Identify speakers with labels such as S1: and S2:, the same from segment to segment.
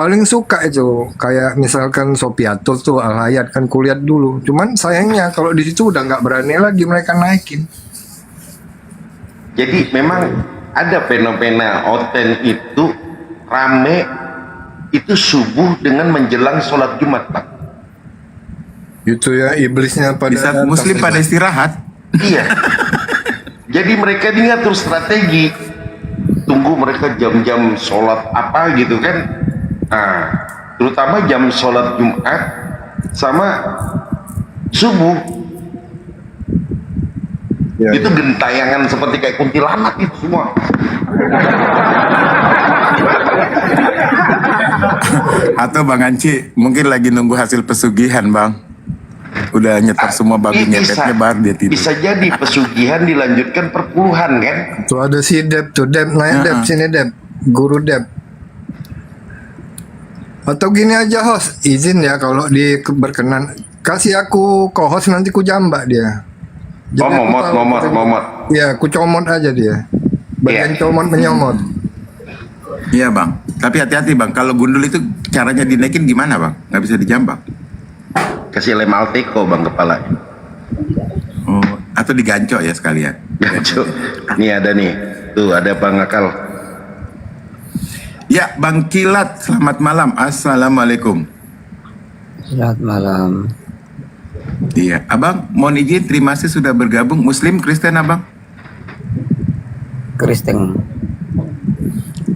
S1: paling suka itu kayak misalkan Sopiatur tuh Al-Hayat kan kulihat dulu. Cuman sayangnya kalau di situ udah nggak berani lagi mereka naikin.
S2: Jadi memang ada fenomena Oten itu rame itu subuh dengan menjelang sholat Jumat, Pak.
S1: Itu ya iblisnya pada
S3: Di saat muslim pada istirahat.
S2: Iya. Jadi mereka ini ngatur strategi. Tunggu mereka jam-jam sholat apa gitu kan. Nah, terutama jam sholat Jumat sama subuh.
S1: Ya,
S2: Itu gentayangan seperti kayak kuntilanak itu semua.
S3: Atau Bang Anci mungkin lagi nunggu hasil pesugihan, Bang. Udah nyetar semua babi ngepetnya baru dia tidur.
S2: Bisa jadi pesugihan dilanjutkan perpuluhan kan.
S1: tuh ada si Dep tuh Dep naik Dep sini Dep guru Dep. Atau gini aja host izin ya kalau di berkenan kasih aku co-host nanti ku jambak dia.
S2: Oh,
S1: aku tahu-
S2: momot.
S1: Ya, ku comot aja dia. Bagian comot menyomot.
S3: Iya, Bang. Tapi hati-hati, Bang. Kalau gundul itu caranya dinaikin gimana, Bang? Nggak bisa dijambak.
S2: Kasih lem Alteco bang kepala.
S3: Oh, atau digancok ya sekalian.
S2: Gancok. Nih ada nih. Tuh ada Bang Akal.
S3: Ya, Bang Kilat, selamat malam. Assalamualaikum.
S4: Selamat malam.
S3: Iya, Abang, mohon izin, terima kasih sudah bergabung. Muslim, Kristen, Abang?
S4: Kristen.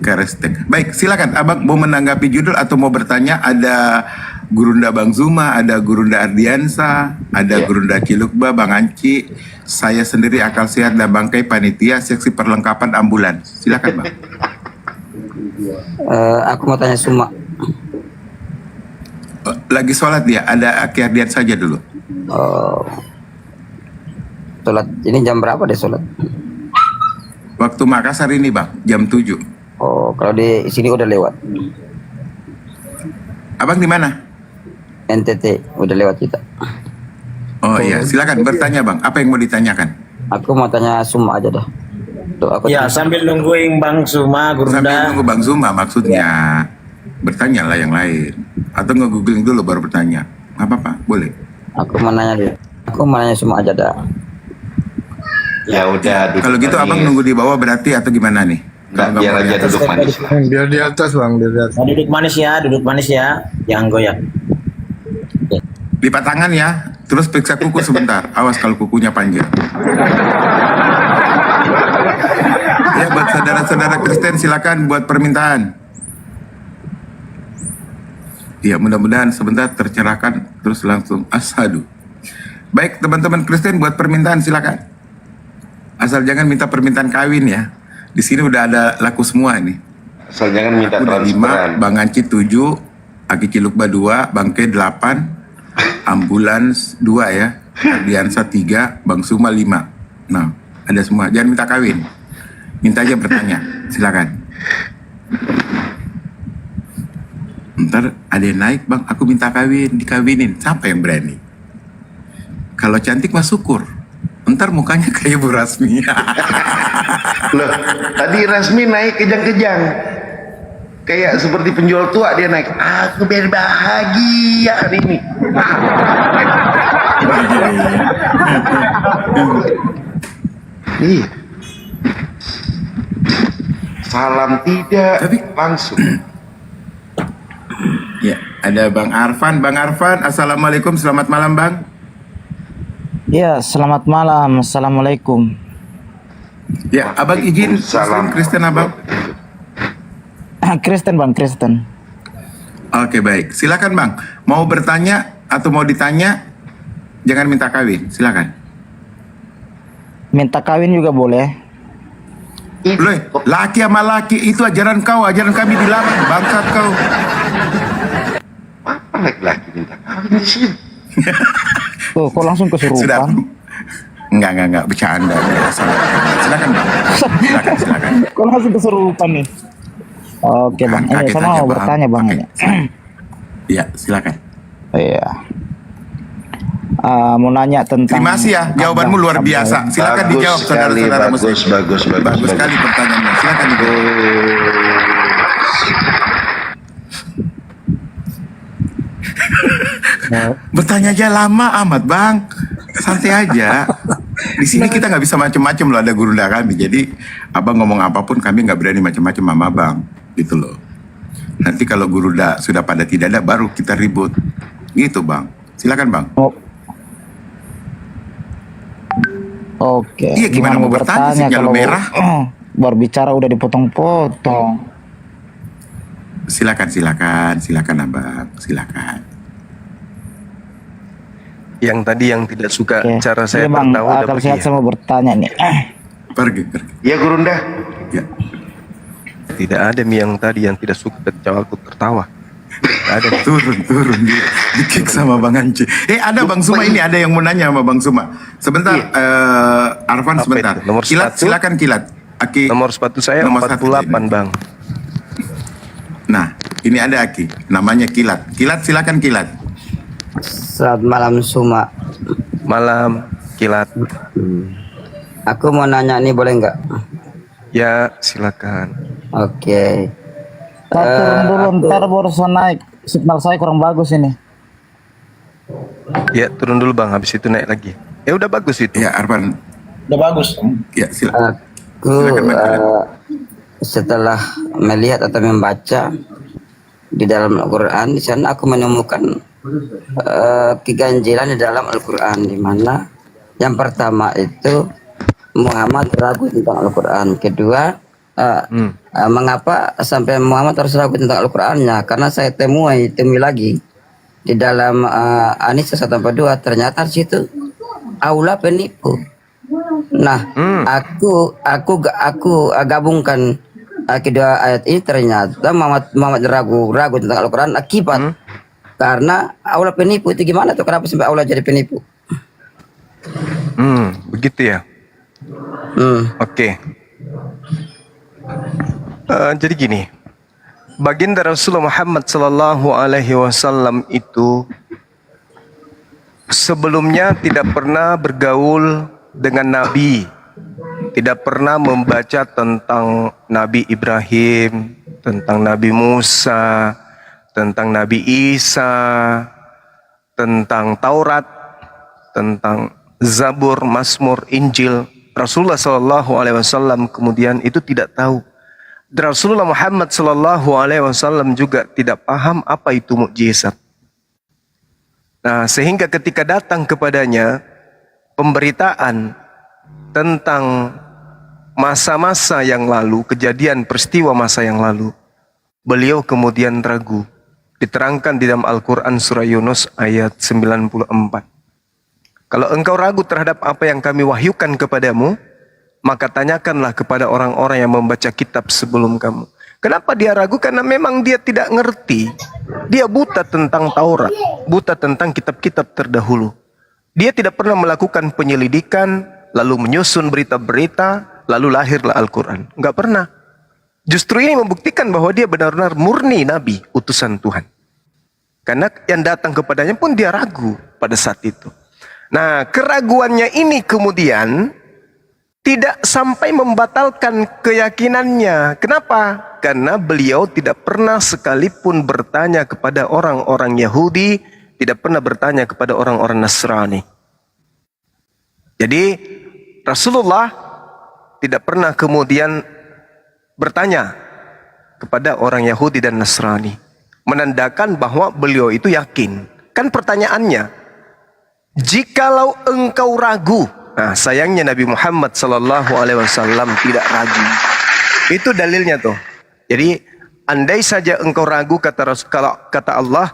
S3: Kristen. Baik, silakan. Abang mau menanggapi judul atau mau bertanya? Ada Gurunda Bang Zuma, ada Gurunda Ardiansa, ada Gurunda Cilukba, Bang Anci, saya sendiri Akal Sehat dan Bangkai Panitia Seksi Perlengkapan Ambulans. Silakan, Bang.
S4: Aku mau tanya Suma.
S3: Lagi sholat dia, ada Aki Ardian saja dulu.
S4: Oh, sholat ini jam berapa deh sholat?
S3: Waktu Makassar ini, Bang, jam 7.
S4: Oh, kalau di sini udah lewat.
S3: Abang di mana?
S4: NTT udah lewat kita.
S3: Oh iya, silakan bertanya, Bang. Apa yang mau ditanyakan?
S4: Aku mau tanya Suma aja dah. Tuh, aku
S5: Ya, sambil nungguin Bang Suma,
S3: Sambil
S5: Gurunda.
S3: nunggu Bang Zuma maksudnya. Bertanya lah yang lain. Atau nge-googling dulu baru bertanya. Nggak apa-apa, boleh.
S4: Aku mau nanya dia. Aku mau nanya Suma aja dah.
S2: Ya udah. duduk
S3: Kalau gitu
S2: manis.
S3: abang nunggu di bawah berarti atau gimana nih?
S2: Nggak,
S3: Kalau
S2: biar
S3: nggak
S2: aja
S3: mau
S2: duduk manis.
S1: Biar di atas bang, biar di atas.
S5: Nah, duduk manis ya, jangan goyang.
S3: lipat tangan ya, terus periksa kuku sebentar. Awas kalau kukunya panjang. Ya buat saudara-saudara Kristen silakan buat permintaan. Ya mudah-mudahan sebentar tercerahkan terus langsung asyhadu. Baik teman-teman Kristen buat permintaan silakan. Asal jangan minta permintaan kawin ya. Di sini udah ada laku semua nih.
S2: Asal jangan minta
S3: Udah 5,
S2: transferan.
S3: Bang Anci 7, Aki Cilukba 2, Bang Ke 8, Ambulans 2 ya, Ardiansa 3, Bang Suma 5. Nah, ada semua. Jangan minta kawin. Minta aja bertanya. Silakan. Ntar ada yang naik, Bang, aku minta kawin, dikawinin. Siapa yang berani? Kalau cantik mah syukur. Ntar mukanya kayak Bu Rasmi.
S2: Loh, tadi Rasmi naik kejang-kejang. Kayak seperti penjual tua dia naik. Aku berbahagia hari ini. Iya. Salam tidak
S3: Tapi-
S2: langsung.
S3: Ya, ada Bang Arfan. Bang Arfan, assalamualaikum, selamat malam, Bang.
S6: Ya, selamat malam. Assalamualaikum.
S3: Ya, Abang izin
S2: Salam.
S3: Muslim Kristen, Abang.
S6: Kristen, Bang, Kristen.
S3: Oke, baik. Silakan, Bang. Mau bertanya atau mau ditanya, jangan minta kawin. Silakan.
S6: Minta kawin juga boleh.
S3: Loh, laki sama laki itu ajaran kau, ajaran kami dilarang. Bangsat kau.
S2: Apa laki-laki minta kawin di sini?
S6: Tuh, kok langsung
S3: Sudah.
S6: kesurupan?
S3: Enggak, bercanda. Silakan, Bang. Silakan.
S6: Kok langsung kesurupan nih? Oke, Bang.
S3: Kaget
S6: Sama
S3: aja,
S6: mau
S3: Bang.
S6: bertanya, Bang.
S3: Oke. Iya, silakan.
S6: Iya. Mau nanya tentang...
S3: Terima kasih ya, jawabanmu luar biasa. Silakan
S2: Bagus
S3: dijawab,
S2: sekali,
S3: saudara-saudara Muslim.
S2: bagus.
S3: Bagus sekali pertanyaannya. Silakan dijawab. Bertanya aja lama amat bang, santai aja. Di sini kita nggak bisa macem-macem loh, ada gurunda kami. Jadi abang ngomong apapun kami nggak berani macem-macem sama abang, gitu loh. Nanti kalau gurunda sudah pada tidak ada, baru kita ribut, gitu bang. Silakan bang.
S6: Oh. Oke.
S3: Iya, gimana mau bertanya, sinyal merah?
S6: Berbicara udah dipotong-potong.
S3: Silakan abang, silakan.
S7: Yang tadi yang tidak suka
S6: Oke.
S7: cara saya
S6: Iya, Bang,
S7: bertahu udah
S6: kalau
S7: pergi
S6: sehat
S7: ya?
S6: saya mau bertanya nih.
S3: Pergi.
S2: Ya Gurunda.
S3: Ya.
S7: Tidak ada yang tadi yang tidak suka ketika aku tertawa. Tidak ada.
S3: Turun dia. Dikick sama Bang Anci. Ada Bang Suma ini, ada yang mau nanya sama Bang Suma. Sebentar, Arfan
S7: Apa
S3: sebentar.
S7: itu? Nomor
S3: Kilat,
S7: sepatu?
S3: silakan Kilat. Aki.
S7: Nomor sepatu saya
S3: Nomor satu,
S7: 48 bang.
S3: Nah, ini ada Aki. Namanya Kilat. Kilat, silakan Kilat.
S4: Selamat malam Suma.
S7: Malam kilat.
S4: Aku mau nanya nih, boleh nggak?
S7: Ya silakan.
S4: Oke.
S6: Saya turun dulu, ntar baru saya naik. Signal saya kurang bagus ini.
S7: Ya turun dulu bang, habis itu naik lagi. Ya udah bagus itu.
S3: Ya, Arfan.
S5: Udah bagus.
S3: Ya, silakan.
S4: Aku setelah melihat atau membaca di dalam Al-Quran, di sana aku menemukan keganjilan di dalam Al-Quran, di mana yang pertama itu Muhammad ragu tentang Al-Quran. Kedua, mengapa sampai Muhammad harus ragu tentang Al-Qurannya? Karena saya temui lagi di dalam An-Nisa 142, ternyata di situ aula penipu. Nah, aku gabungkan kedua ayat ini, ternyata Muhammad ragu tentang Al-Quran akibat karena aula penipu. Itu gimana tuh, kenapa sampai aula jadi penipu?
S7: Begitu ya. Oke. Jadi gini, baginda Rasulullah Muhammad Sallallahu Alaihi Wasallam itu sebelumnya tidak pernah bergaul dengan Nabi, tidak pernah membaca tentang Nabi Ibrahim, tentang Nabi Musa, tentang Nabi Isa, tentang Taurat, tentang Zabur, Mazmur, Injil. Rasulullah Sallallahu Alaihi Wasallam kemudian itu tidak tahu. Dan Rasulullah Muhammad Sallallahu Alaihi Wasallam juga tidak paham apa itu mukjizat. Nah, sehingga ketika datang kepadanya pemberitaan tentang masa-masa yang lalu, kejadian peristiwa masa yang lalu, beliau kemudian ragu. Diterangkan di dalam Al-Quran surah Yunus ayat 94. Kalau engkau ragu terhadap apa yang kami wahyukan kepadamu, maka tanyakanlah kepada orang-orang yang membaca kitab sebelum kamu. Kenapa dia ragu? Karena memang dia tidak ngerti. Dia buta tentang Taurat, buta tentang kitab-kitab terdahulu. Dia tidak pernah melakukan penyelidikan, lalu menyusun berita-berita, lalu lahirlah Al-Quran. Enggak pernah. Justru ini membuktikan bahwa dia benar-benar murni Nabi, utusan Tuhan. Karena yang datang kepadanya pun dia ragu pada saat itu. Nah, keraguannya ini kemudian tidak sampai membatalkan keyakinannya. Kenapa? Karena beliau tidak pernah sekalipun bertanya kepada orang-orang Yahudi, tidak pernah bertanya kepada orang-orang Nasrani. Jadi Rasulullah tidak pernah kemudian bertanya kepada orang Yahudi dan Nasrani, menandakan bahwa beliau itu yakin. Kan pertanyaannya, jikalau engkau ragu. Nah, sayangnya Nabi Muhammad Sallallahu Alaihi Wasallam tidak ragu. Itu dalilnya tuh. Jadi andai saja engkau ragu, kata Allah,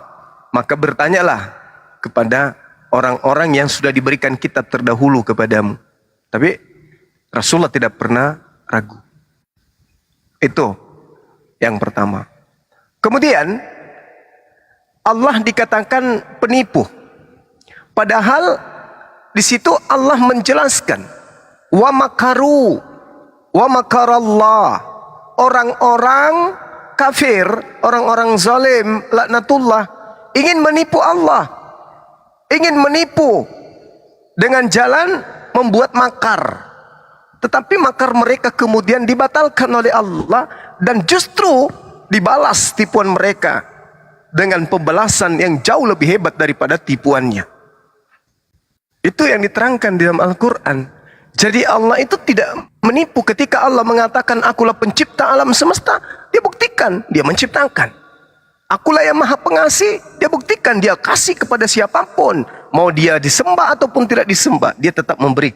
S7: maka bertanyalah kepada orang-orang yang sudah diberikan kitab terdahulu kepadamu. Tapi Rasulullah tidak pernah ragu. Itu yang pertama. Kemudian Allah dikatakan penipu. Padahal di situ Allah menjelaskan wa makaru wa makarallah. Orang-orang kafir, orang-orang zalim, laknatullah, ingin menipu Allah, ingin menipu dengan jalan membuat makar. Tetapi makar mereka kemudian dibatalkan oleh Allah dan justru dibalas tipuan mereka dengan pembalasan yang jauh lebih hebat daripada tipuannya. Itu yang diterangkan di dalam Al-Quran. Jadi Allah itu tidak menipu ketika Allah mengatakan akulah pencipta alam semesta. Dia buktikan, dia menciptakan. Akulah yang maha pengasih, dia buktikan, dia kasih kepada siapapun. Mau dia disembah ataupun tidak disembah, dia tetap memberi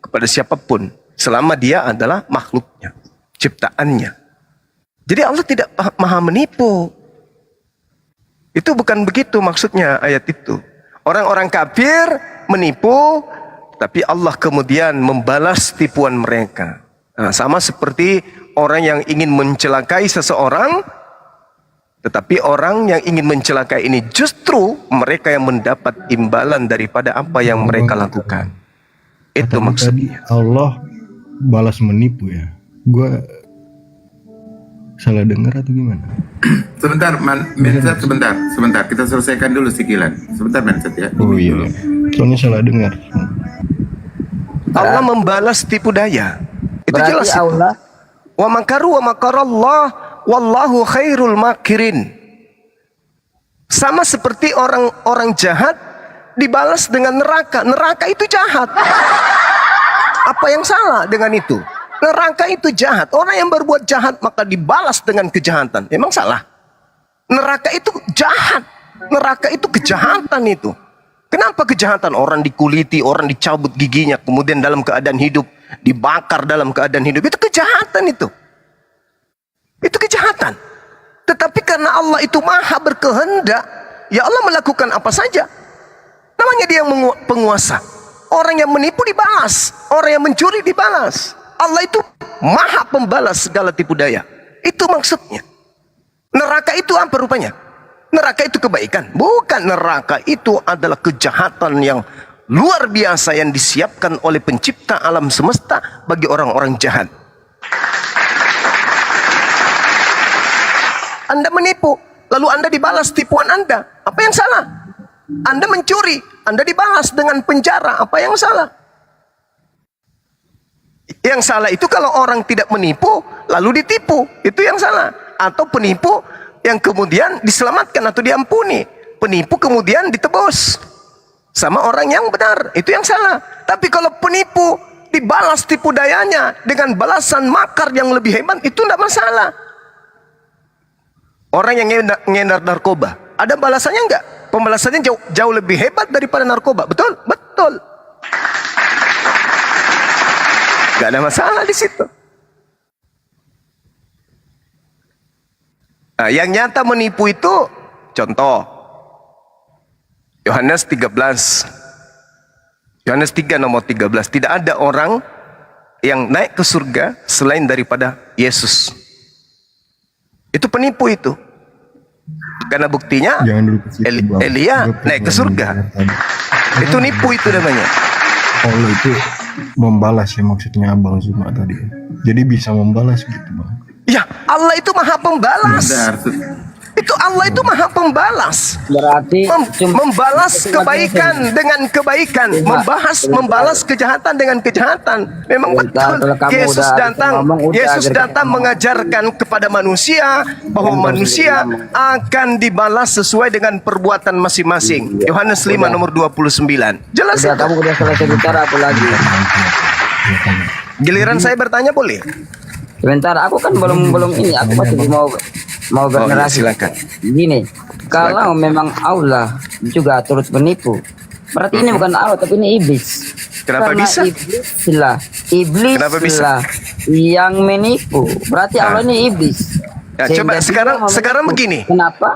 S7: kepada siapapun. Selama dia adalah makhluknya, ciptaannya. Jadi Allah tidak maha menipu. Itu bukan begitu maksudnya ayat itu. Orang-orang kafir menipu, tapi Allah kemudian membalas tipuan mereka. Nah, sama seperti orang yang ingin mencelakai seseorang, tetapi orang yang ingin mencelakai ini justru mereka yang mendapat imbalan daripada apa yang mereka lakukan. Itu maksudnya.
S8: Allah balas menipu ya. Gua salah dengar atau gimana?
S3: Sebentar, Mindset, sebentar. Kita selesaikan dulu sikilan. Sebentar, Mindset ya.
S8: Oh iya. Soalnya salah dengar.
S7: Allah membalas tipu daya. Itu
S4: Berarti
S7: jelas itu.
S4: Allah
S7: Wa makaru wa makarallah wallahu khairul makirin. Sama seperti orang-orang jahat dibalas dengan neraka. Neraka itu jahat. Apa yang salah dengan itu? Neraka itu jahat. Orang yang berbuat jahat maka dibalas dengan kejahatan. Emang salah? Neraka itu jahat. Neraka itu kejahatan itu. Kenapa kejahatan? Orang dikuliti, orang dicabut giginya, kemudian dalam keadaan hidup, dibakar dalam keadaan hidup. Itu kejahatan itu. Itu kejahatan. Tetapi karena Allah itu maha berkehendak, ya Allah melakukan apa saja. Namanya dia yang penguasa. Orang yang menipu dibalas, orang yang mencuri dibalas. Allah itu maha pembalas segala tipu daya. Itu maksudnya. Neraka itu apa rupanya? Neraka itu kebaikan? Bukan, neraka itu adalah kejahatan yang luar biasa yang disiapkan oleh pencipta alam semesta bagi orang-orang jahat. Anda menipu, lalu Anda dibalas tipuan Anda. Apa yang salah? Anda mencuri, Anda dibalas dengan penjara. Apa yang salah? Yang salah itu kalau orang tidak menipu, lalu ditipu. Itu yang salah. Atau penipu yang kemudian diselamatkan atau diampuni. Penipu kemudian ditebus sama orang yang benar. Itu yang salah. Tapi kalau penipu dibalas tipu dayanya dengan balasan makar yang lebih hebat, itu tidak masalah. Orang yang ngedar narkoba, ada balasannya enggak? Pembalasannya jauh lebih hebat daripada narkoba. Betul? Betul. Gak ada masalah di situ. Nah, yang nyata menipu itu, contoh Yohanes 13. Yohanes 3 nomor 13. Tidak ada orang yang naik ke surga selain daripada Yesus. Itu penipu itu. Karena buktinya
S8: Jangan dulu ke situ, Bang.
S7: Elia
S8: Gua
S7: naik ke
S8: pengen
S7: surga.
S8: dengarkan.
S7: Itu nipu itu namanya.
S8: Allah itu membalas ya maksudnya Abang Zuma tadi. Jadi bisa membalas gitu, Bang.
S7: Ya, Allah itu maha pembalas. Itu Allah itu maha pembalas.
S4: berarti
S7: Membalas kebaikan dengan kebaikan, membalas kejahatan dengan kejahatan. Memang betul.
S4: Kalau kamu
S7: Yesus
S4: udah
S7: datang,
S4: ngomong, udah,
S7: Yesus
S4: gitu.
S7: datang mengajarkan kepada manusia bahwa manusia akan dibalas sesuai dengan perbuatan masing-masing. Yohanes 5 nomor 29. Jelas
S4: udah
S7: itu.
S4: kamu udah selesai bicara apa lagi?
S7: Giliran saya bertanya boleh?
S4: Sebentar, aku kan belum ini, aku masih mau
S7: Oh, iya,
S4: bernarasi.
S7: silakan.
S4: Gini, kalau memang Allah juga turut menipu, berarti ini bukan Allah tapi ini iblis.
S7: Kenapa
S4: Karena
S7: bisa?
S4: Iblis
S7: Kenapa bisa?
S4: lah yang menipu. Berarti Allah ini iblis.
S7: Ya,
S4: Sehingga
S7: coba
S4: dia
S7: sekarang
S4: menipu.
S7: begini.
S4: Kenapa?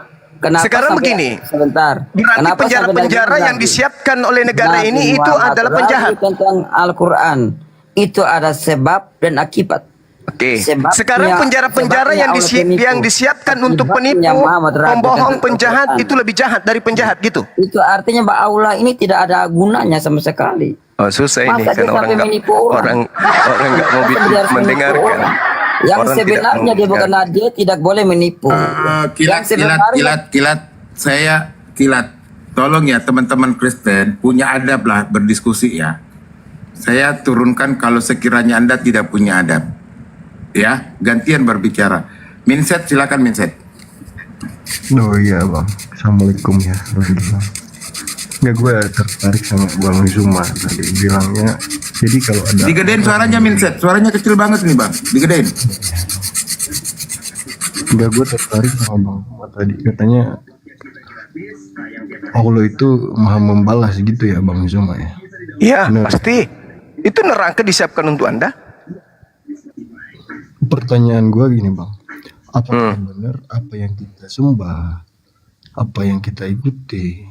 S7: Sekarang
S4: sampai-
S7: begini.
S4: Sebentar.
S7: Berarti
S4: Kenapa
S7: penjara-penjara
S4: sampai
S7: yang disiapkan oleh negara
S4: Nabi
S7: ini itu
S4: Muhammad
S7: adalah
S4: ragu
S7: penjahat.
S4: tentang Al-Quran. Itu ada sebab dan akibat.
S7: Oke.
S4: Sebabnya-
S7: Sekarang penjara-penjara
S4: sebabnya
S7: yang,
S4: Allah penipu.
S7: yang disiapkan untuk penipu,
S4: Akibatnya Muhammad ragu
S7: pembohong,
S4: tentang
S7: penjahat
S4: Al-Quran.
S7: itu lebih jahat dari penjahat gitu.
S4: Itu artinya bahwa Allah ini tidak ada gunanya sama sekali.
S7: Oh, susah ini
S4: Masa dia
S7: kan orang
S4: sampai
S7: nggak
S4: menipu orang?
S7: nggak mau
S4: Masa dia harus menipu
S7: mendengarkan.
S4: orang? Yang
S7: Orang tidak
S4: sebenarnya
S7: mau
S4: dia bukan
S7: mendengar.
S4: dia tidak boleh menipu.
S3: Kilat, saya kilat. Tolong ya teman-teman Kristen punya adab lah berdiskusi ya. Saya turunkan kalau sekiranya Anda tidak punya adab. Ya, gantian berbicara. Mindset, silakan Mindset.
S8: Oh iya bang, assalamualaikum ya. Alhamdulillah. Nggak, gue tertarik sama Bang Zuma tadi bilangnya. Jadi kalau ada
S3: Digedein suaranya Minset, suaranya kecil banget nih bang, digedein.
S8: nggak, gue tertarik sama Bang Zuma tadi katanya Allah itu maha membalas gitu ya Bang Zuma ya.
S7: Iya,
S8: Benar.
S7: pasti. Itu neraka disiapkan untuk Anda.
S8: Pertanyaan gue gini Bang, apakah benar apa yang kita sembah, apa yang kita ikuti,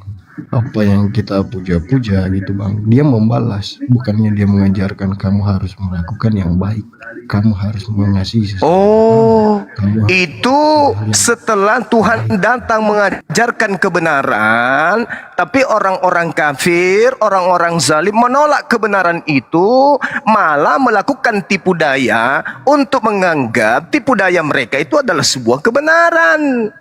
S8: apa yang kita puja-puja gitu Bang, dia membalas, bukannya dia mengajarkan kamu harus melakukan yang baik, kamu harus mengasihi seseorang.
S7: Oh,
S8: Kamu harus
S7: itu setelah Tuhan datang mengajarkan kebenaran, tapi orang-orang kafir, orang-orang zalim menolak kebenaran itu, malah melakukan tipu daya untuk menganggap tipu daya mereka itu adalah sebuah kebenaran.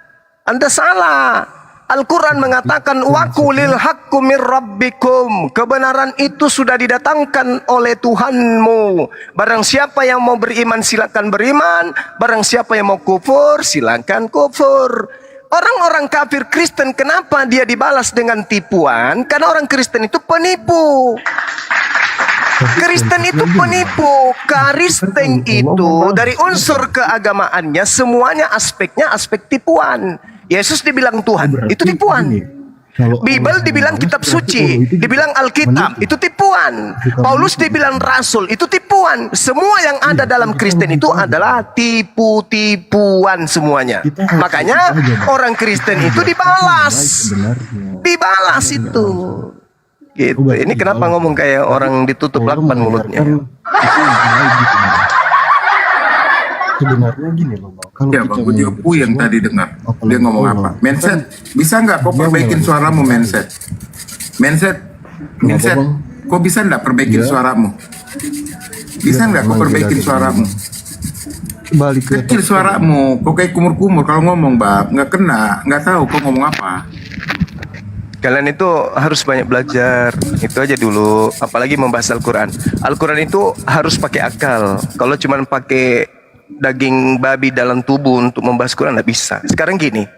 S7: Anda salah. Al-Quran mengatakan wakulil haqqu mir rabbikum. Kebenaran itu sudah didatangkan oleh Tuhanmu. Barang siapa yang mau beriman silakan beriman, barang siapa yang mau kufur silakan kufur. Orang-orang kafir Kristen kenapa dia dibalas dengan tipuan? Karena orang Kristen itu penipu. Kristen itu penipu. Kristen itu dari unsur keagamaannya semuanya aspeknya aspek tipuan. Yesus dibilang Tuhan, itu tipuan. Bible dibilang kitab suci, dibilang Alkitab, itu tipuan. Paulus dibilang rasul, itu tipuan. Semua yang ada dalam Kristen itu adalah tipu-tipuan semuanya. Makanya orang Kristen itu dibalas. Dibalas itu. Gitu. Ini kenapa ngomong kayak orang ditutup lakban mulutnya?
S8: Sebenarnya gini loh Bang, kalau
S3: Ya
S8: kita
S3: bang, gue juga puyeng
S8: sesuatu,
S3: tadi dengar.
S8: apalagi
S3: Dia ngomong
S8: Allah,
S3: apa? Mindset, bisa nggak kau perbaikin suaramu Mindset? Mindset, Mindset,
S8: Bang?
S3: kok bisa nggak perbaikin
S8: Ya.
S3: suaramu? Bisa nggak kau
S8: memang
S3: perbaikin
S8: tidak ada
S3: suaramu?
S8: balik ke
S3: Kecil suaramu, kok kayak kumur-kumur kalau ngomong bang, nggak kena, nggak tahu kau ngomong apa.
S7: Kalian itu harus banyak belajar. Itu aja dulu. Apalagi membahas Al-Quran. Al-Quran itu harus pakai akal. Kalau cuma pakai daging babi dalam tubuh untuk membahas Quran, nggak bisa. Sekarang gini,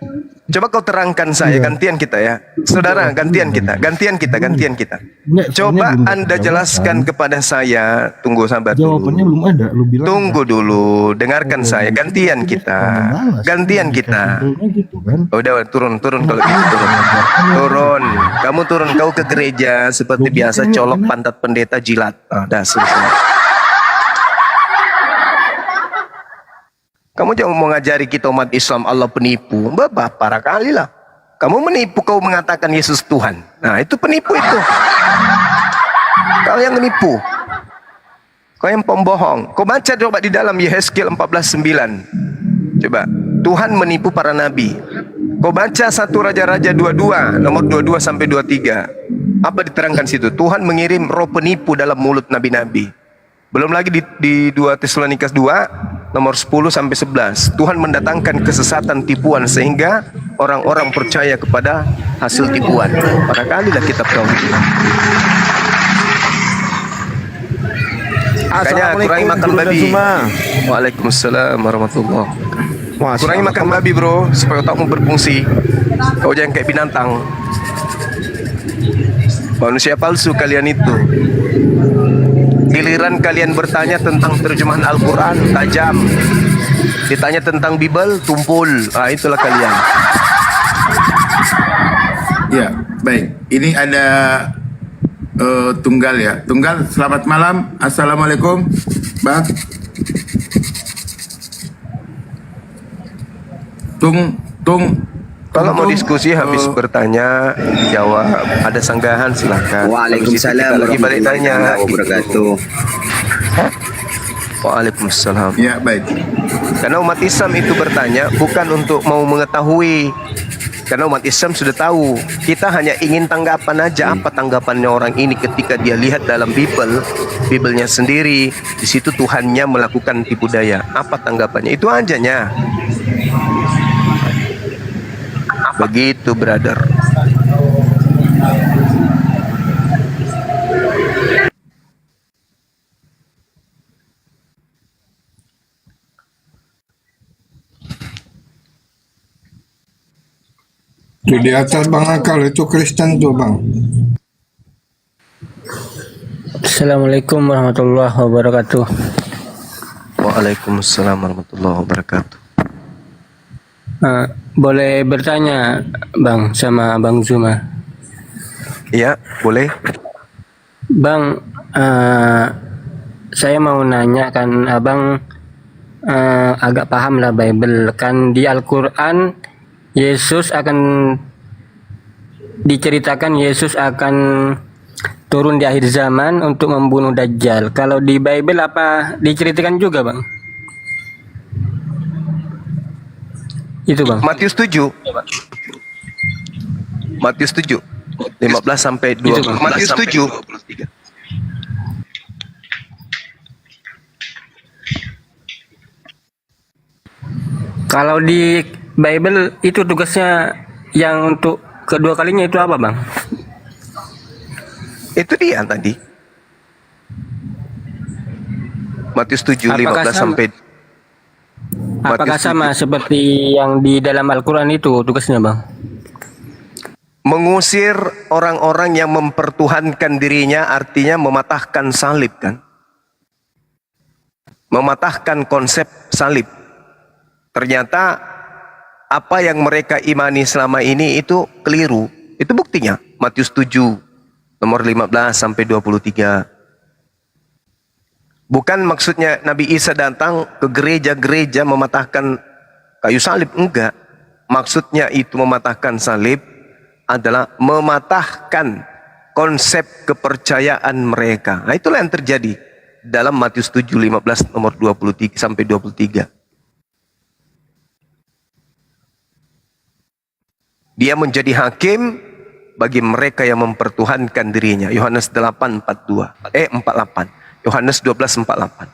S7: coba kau terangkan saya, gantian kita ya. Saudara, gantian kita. Coba Anda jelaskan kepada saya. Tunggu, sabar
S8: jawabannya
S7: dulu.
S8: belum ada. Lu bilang
S7: Tunggu dulu, dengarkan saya. Gantian kita. Gantian kita.
S8: gitu kan.
S7: Udah turun kalau gitu turun. Kamu turun, kau ke gereja seperti biasa colok pantat pendeta jilat. Dah selesai. Kamu jangan mau ngajari kita umat Islam Allah penipu. Parah kali lah. Kamu menipu, kau mengatakan Yesus Tuhan. Nah itu penipu itu. Kau yang menipu. Kau yang pembohong. Kau baca coba di dalam Yehezkiel 14:9. Coba. Tuhan menipu para nabi. Kau baca 1 Raja-Raja 22, nomor 22 sampai 23. Apa diterangkan situ? Tuhan mengirim roh penipu dalam mulut nabi-nabi. Belum lagi di 2 Tessalonikas 2, nomor 10 sampai 11. Tuhan mendatangkan kesesatan tipuan sehingga orang-orang percaya kepada hasil tipuan. Barangkali lah kitab tauhid. Makanya kurangi makan babi. Waalaikumsalam warahmatullahi wabarakatuh. Kurangi makan babi bro, supaya otakmu berfungsi. Kau jangan kayak binatang. Manusia palsu kalian itu. Giliran kalian bertanya tentang terjemahan Al-Quran, tajam. Ditanya tentang Bible, tumpul. Itulah kalian.
S3: Ya, baik. Ini ada Tunggal ya. Tunggal, selamat malam. Assalamualaikum, Bang.
S7: Kalau mau diskusi habis bertanya, jawab. Ada sanggahan silakan.
S9: Waalaikumsalam
S7: Lagi balik tanya.
S9: wabarakatuh.
S7: Waalaikumsalam.
S3: Ya, baik.
S7: Karena umat Islam itu bertanya bukan untuk mau mengetahui. Karena umat Islam sudah tahu. Kita hanya ingin tanggapan aja. Apa tanggapannya orang ini ketika dia lihat dalam Bible-nya sendiri. Di situ Tuhannya melakukan tipu daya. Apa tanggapannya? Itu ajanya. Begitu, brother.
S1: Itu di atas Bang Akal itu Kristen tuh Bang.
S9: Assalamualaikum warahmatullahi wabarakatuh.
S7: Waalaikumsalam warahmatullahi wabarakatuh.
S9: Boleh bertanya Bang sama Bang Zuma?
S7: Iya, boleh.
S9: Bang, saya mau nanya kan Abang agak paham lah Bible kan di Al-Quran Yesus akan diceritakan Yesus akan turun di akhir zaman untuk membunuh Dajjal. Kalau di Bible apa diceritakan juga Bang? Itu Bang.
S7: Matius 7. Matius 7. 15 sampai 20. Matius 7.
S9: Kalau di Bible itu tugasnya yang untuk kedua kalinya itu apa Bang?
S7: Itu dia tadi. Matius 7
S9: Apakah
S7: 15
S9: sama?
S7: sampai
S9: Apakah
S7: Matius
S9: sama
S7: 7.
S9: seperti yang di dalam Al-Quran itu tugasnya Bang?
S7: Mengusir orang-orang yang mempertuhankan dirinya artinya mematahkan salib kan? Mematahkan konsep salib. Ternyata apa yang mereka imani selama ini itu keliru. Itu buktinya. Matius 7 nomor 15 sampai 23. Bukan maksudnya Nabi Isa datang ke gereja-gereja mematahkan kayu salib. Enggak. Maksudnya itu mematahkan salib adalah mematahkan konsep kepercayaan mereka. Nah itulah yang terjadi dalam Matius 7 15 nomor 23 sampai 23. Dia menjadi hakim bagi mereka yang mempertuhankan dirinya. Yohanes 8:48. 48. Yohanes 12:48.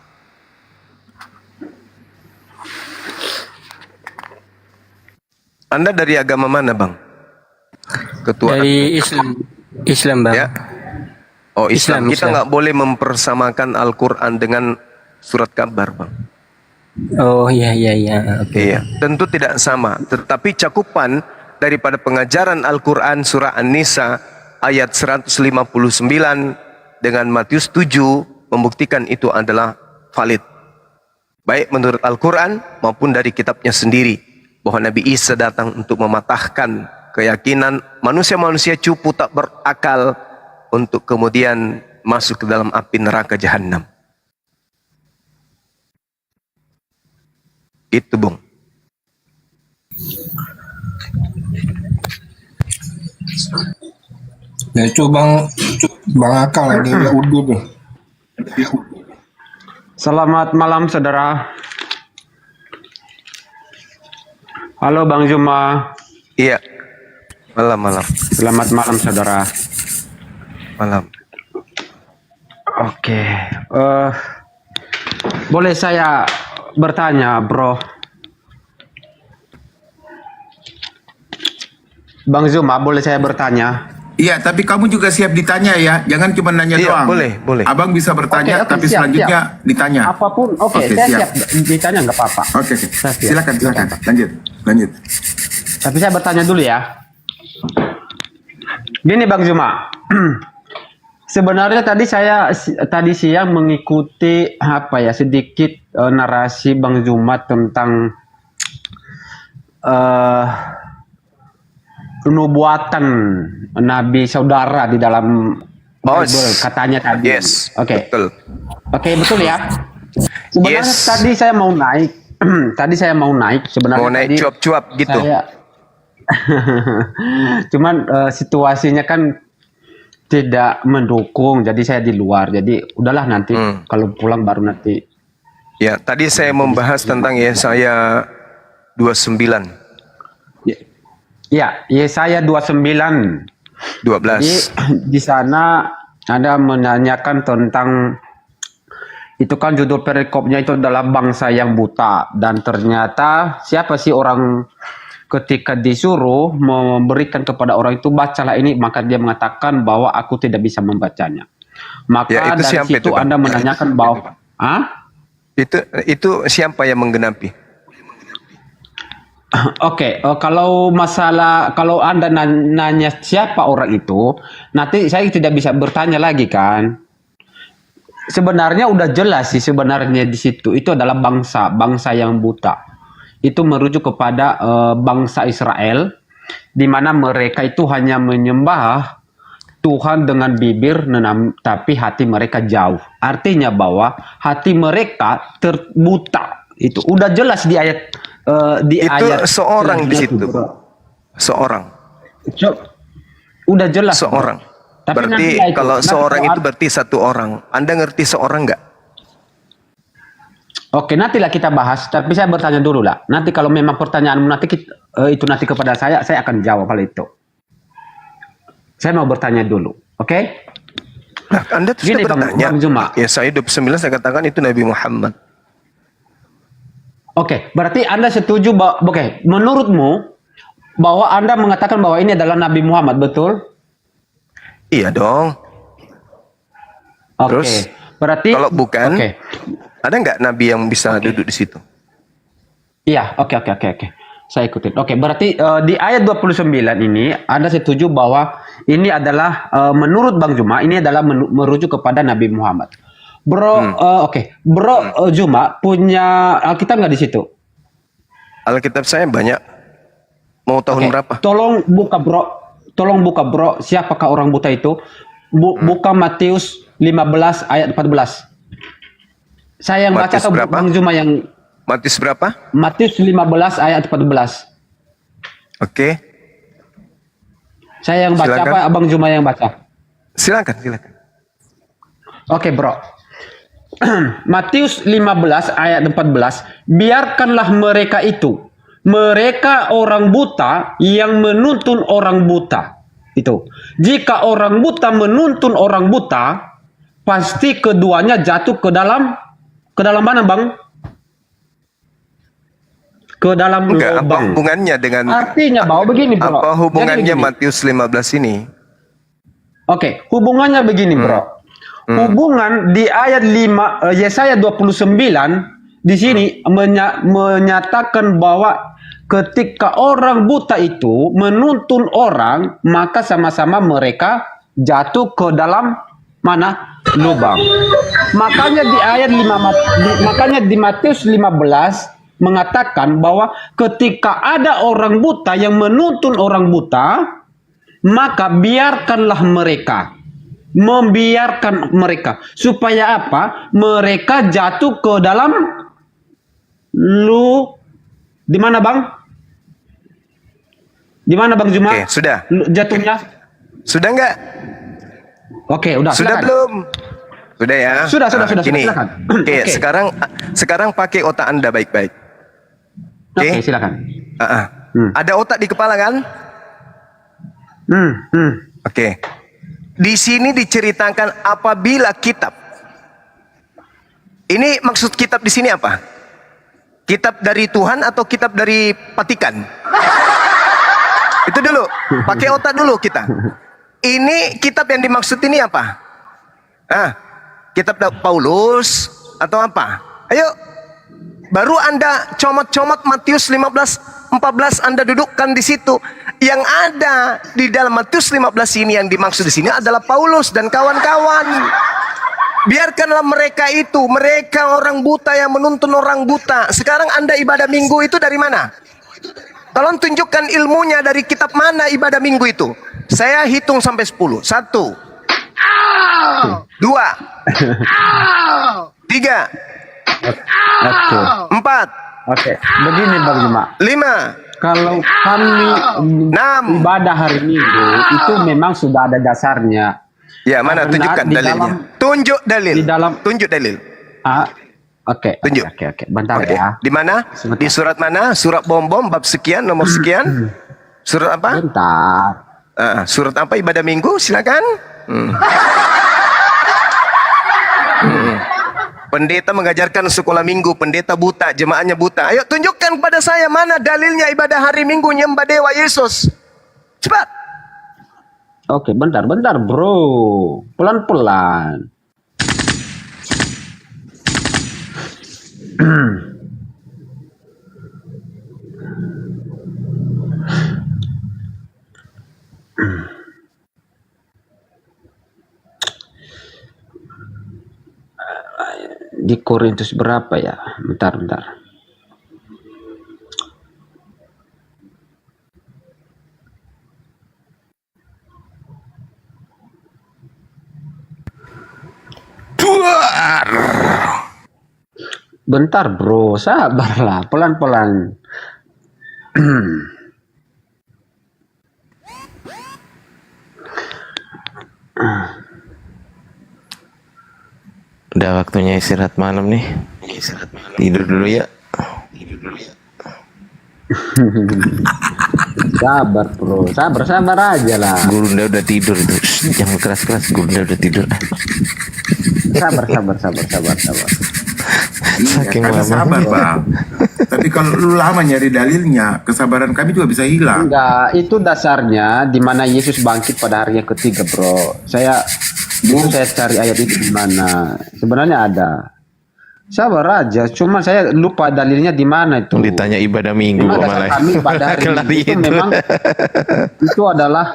S7: Anda dari agama mana, Bang? Ketua
S9: Dari Islam Bang.
S7: ya. Oh, Islam. Kita nggak boleh mempersamakan Al-Quran dengan surat kabar, Bang.
S9: Oh iya. Oke.
S7: Iya, tentu tidak sama. Tetapi cakupan daripada pengajaran Al-Quran surah An-Nisa ayat 159 dengan Matius 7 membuktikan itu adalah valid. Baik menurut Al-Quran maupun dari kitabnya sendiri. Bahwa Nabi Isa datang untuk mematahkan keyakinan manusia-manusia cupu tak berakal untuk kemudian masuk ke dalam api neraka jahanam. Itu, Bung.
S1: Ya itu Bang Akal ada ya udah tuh.
S10: Selamat malam saudara. Halo Bang Zuma.
S7: Iya. Malam.
S10: Selamat malam saudara.
S7: Malam.
S10: Oke. Boleh saya bertanya, Bro? Bang Zuma, boleh saya bertanya?
S3: Iya, tapi kamu juga siap ditanya ya. Jangan cuma nanya
S7: Iya,
S3: doang.
S7: boleh.
S3: Abang bisa bertanya,
S10: Oke,
S3: tapi
S10: siap,
S3: selanjutnya ditanya.
S10: Apapun, oke,
S3: Oke,
S10: saya
S3: siap.
S10: siap ditanya nggak apa-apa.
S3: Oke.
S10: Saya siap.
S3: Silakan. Lanjut.
S10: Tapi saya bertanya dulu ya. Gini Bang Zuma. Sebenarnya tadi siang mengikuti sedikit narasi Bang Zuma tentang nubuatan Nabi saudara di dalam Bible katanya tadi.
S7: Yes.
S10: Oke.
S7: Betul.
S10: Oke, betul ya. Sebenarnya
S7: Yes.
S10: tadi saya mau naik. Sebenarnya
S7: Mau naik
S10: tadi
S7: cuap-cuap gitu.
S10: Cuman situasinya kan tidak mendukung, jadi saya di luar. Jadi udahlah nanti kalau pulang baru nanti.
S7: Ya, tadi saya membahas tentang Yesaya 29.
S10: Ya, Yesaya 29.
S7: 12.
S10: Jadi di sana Anda menanyakan tentang itu kan judul perikopnya itu adalah bangsa yang buta, dan ternyata siapa sih orang ketika disuruh memberikan kepada orang itu bacalah ini, maka dia mengatakan bahwa aku tidak bisa membacanya. Maka
S7: Ya, itu
S10: dari
S7: siapa
S10: situ
S7: itu, Bang?
S10: Anda menanyakan bahwa
S7: Itu siapa yang menggenapi?
S10: Oke, kalau masalah kalau Anda nanya siapa orang itu, nanti saya tidak bisa bertanya lagi kan. Sebenarnya udah jelas sih sebenarnya di situ itu adalah bangsa yang buta. Itu merujuk kepada bangsa Israel, di mana mereka itu hanya menyembah Tuhan dengan bibir, tapi hati mereka jauh. Artinya bahwa hati mereka terbuta. Itu udah jelas di ayat
S7: Itu
S10: ayat
S7: seorang di
S10: selanjutnya
S7: situ.
S10: tuh, bro.
S7: Seorang.
S10: Udah jelas. bro.
S7: Seorang.
S10: Tapi
S7: Berarti
S10: nanti ya
S7: kalau
S10: nanti
S7: seorang
S10: kalau
S7: itu berarti satu orang. Anda ngerti seorang nggak?
S10: Oke, nantilah kita bahas. Tapi saya bertanya dulu lah. Nanti kalau memang pertanyaanmu nanti itu nanti kepada saya akan jawab hal itu. Saya mau bertanya dulu, oke?
S7: Nah, Anda sudah
S10: Gini, Bang
S7: bertanya.
S10: Zuma.
S7: Ya saya 29 saya katakan itu Nabi Muhammad.
S10: Oke, berarti Anda setuju bahwa, oke, menurutmu bahwa Anda mengatakan bahwa ini adalah Nabi Muhammad, betul?
S7: Iya dong.
S10: Oke,
S7: Terus,
S10: berarti
S7: kalau bukan,
S10: oke.
S7: ada nggak Nabi yang bisa duduk di situ?
S10: Iya, oke. Saya ikutin. Oke, berarti di ayat 29 ini Anda setuju bahwa ini adalah menurut Bang Zuma ini adalah merujuk kepada Nabi Muhammad. Bro, oke. Bro Zuma punya Alkitab nggak di situ?
S7: Alkitab saya banyak. Mau tahun
S10: Oke,
S7: berapa?
S10: Tolong buka bro. Siapakah orang buta itu? Buka Matius 15 ayat 14. Saya yang baca
S7: Matius
S10: atau
S7: berapa?
S10: Bang Zuma yang
S7: Matius berapa?
S10: Matius 15 ayat 14.
S7: Oke.
S10: Saya yang baca
S7: Silakan.
S10: apa Abang Zuma yang baca?
S7: Silakan.
S10: Oke, bro. Matius 15 ayat 14, biarkanlah mereka itu, mereka orang buta yang menuntun orang buta. Itu. Jika orang buta menuntun orang buta, pasti keduanya jatuh ke dalam mana, Bang? Ke dalam
S7: Enggak, apa
S10: lubang.
S7: hubungannya dengan
S10: Artinya bahwa begini, bro.
S7: apa hubungannya
S10: Jadi begini.
S7: Matius 15 ini?
S10: Oke, hubungannya begini, bro. Hubungan di ayat 5 Yesaya 29 di sini menyatakan bahwa ketika orang buta itu menuntun orang, maka sama-sama mereka jatuh ke dalam mana? Lubang. Makanya di ayat 5 makanya di Matius 15 mengatakan bahwa ketika ada orang buta yang menuntun orang buta, maka membiarkan mereka supaya apa? Mereka jatuh ke dalam di mana, Bang? Di mana, Bang Zuma?
S7: Oke, sudah.
S10: Jatuhnya?
S7: Sudah enggak?
S10: Oke, udah.
S7: Sudah
S10: silakan.
S7: belum? Sudah ya?
S10: Sudah,
S7: Gini.
S10: silakan.
S7: Oke,
S10: Oke.
S7: sekarang pakai otak Anda baik-baik.
S10: Oke, silakan.
S7: Ada otak di kepala kan? Oke. Di sini diceritakan apabila kitab. Ini maksud kitab di sini apa? Kitab dari Tuhan atau kitab dari Vatikan? Itu dulu. Pakai otak dulu kita. Ini kitab yang dimaksud ini apa? Kitab Paulus atau apa? Ayo. Baru Anda comot-comot Matius 15:14 Anda dudukkan di situ. Yang ada di dalam Matius 15 ini yang dimaksud di sini adalah Paulus dan kawan-kawan. Biarkanlah mereka itu, mereka orang buta yang menuntun orang buta. Sekarang Anda ibadah minggu itu dari mana? Tolong tunjukkan ilmunya dari kitab mana ibadah minggu itu. Saya hitung sampai 10. 1, 2, 3,
S10: Oke.
S7: 4,
S10: Oke. Begini, Bang Zuma.
S7: 5.
S10: Kalau kami ibadah hari Minggu itu memang sudah ada dasarnya.
S7: Ya, mana?
S10: Karena
S7: Tunjukkan
S10: di
S7: dalilnya.
S10: dalam-
S7: Tunjuk dalil.
S10: di dalam-
S7: Tunjuk dalil.
S10: Oke.
S7: Tunjuk.
S10: Oke. Bentar
S7: Oke.
S10: ya.
S7: Di mana?
S10: Sebentar.
S7: Di surat mana? Surat bom-bom bab sekian, nomor sekian. Surat apa?
S10: Bentar.
S7: Surat apa ibadah minggu? Silakan. Pendeta mengajarkan sekolah minggu, pendeta buta, jemaahnya buta. Ayo tunjukkan kepada saya mana dalilnya ibadah hari minggu nyembah dewa Yesus. Cepat.
S10: Oke, bentar, bro. Pelan-pelan. Di Korintus berapa ya? Bentar. Bentar bro, sabarlah, pelan-pelan.
S11: Udah waktunya istirahat malam nih. Tidur dulu ya.
S10: Sabar bro, sabar aja lah.
S11: Gurunda udah tidur itu. Shh, jangan keras-keras. Gurunda udah tidur.
S10: Sabar.
S11: Saking
S3: Karena
S11: lama.
S3: sabar bang. Tapi kalau lu lama nyari dalilnya, kesabaran kami juga bisa hilang.
S10: Enggak, itu dasarnya di mana Yesus bangkit pada hari yang ketiga, bro. Saya cari ayat itu di mana. Sebenarnya ada. Sabar aja, cuma saya lupa dalilnya di mana itu.
S11: Ditanya ibadah minggu
S10: Memang
S11: kok
S10: dasar
S11: malah.
S10: kami pada hari
S11: Kelari
S10: itu memang itu adalah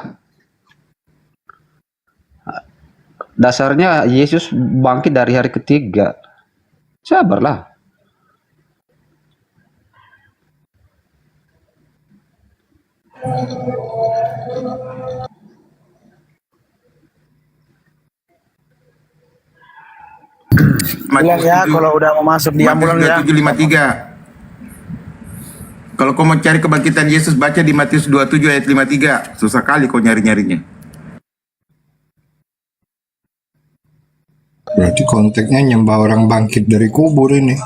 S10: dasarnya Yesus bangkit dari hari ketiga. Sabarlah.
S5: Pulang ya kalau udah mau masuk di ambulan ya.
S3: 753. Kalau kau mau cari kebangkitan Yesus, baca di Matius 27 ayat 53. Susah kali kau nyari-nyarinya.
S1: Berarti konteksnya nyembah orang bangkit dari kubur ini.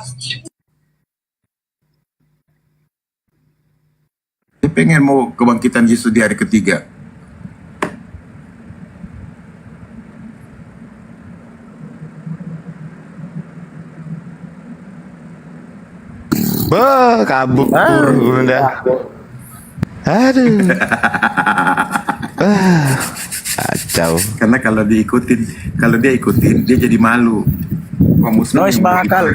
S3: Saya pengen mau kebangkitan Yesus di hari ketiga.
S11: Kabur Gurunda. Aduh. Kacau.
S3: Karena kalau dia ikutin, dia jadi malu. Wah, Muslim
S5: Noise
S3: yang
S5: bakal.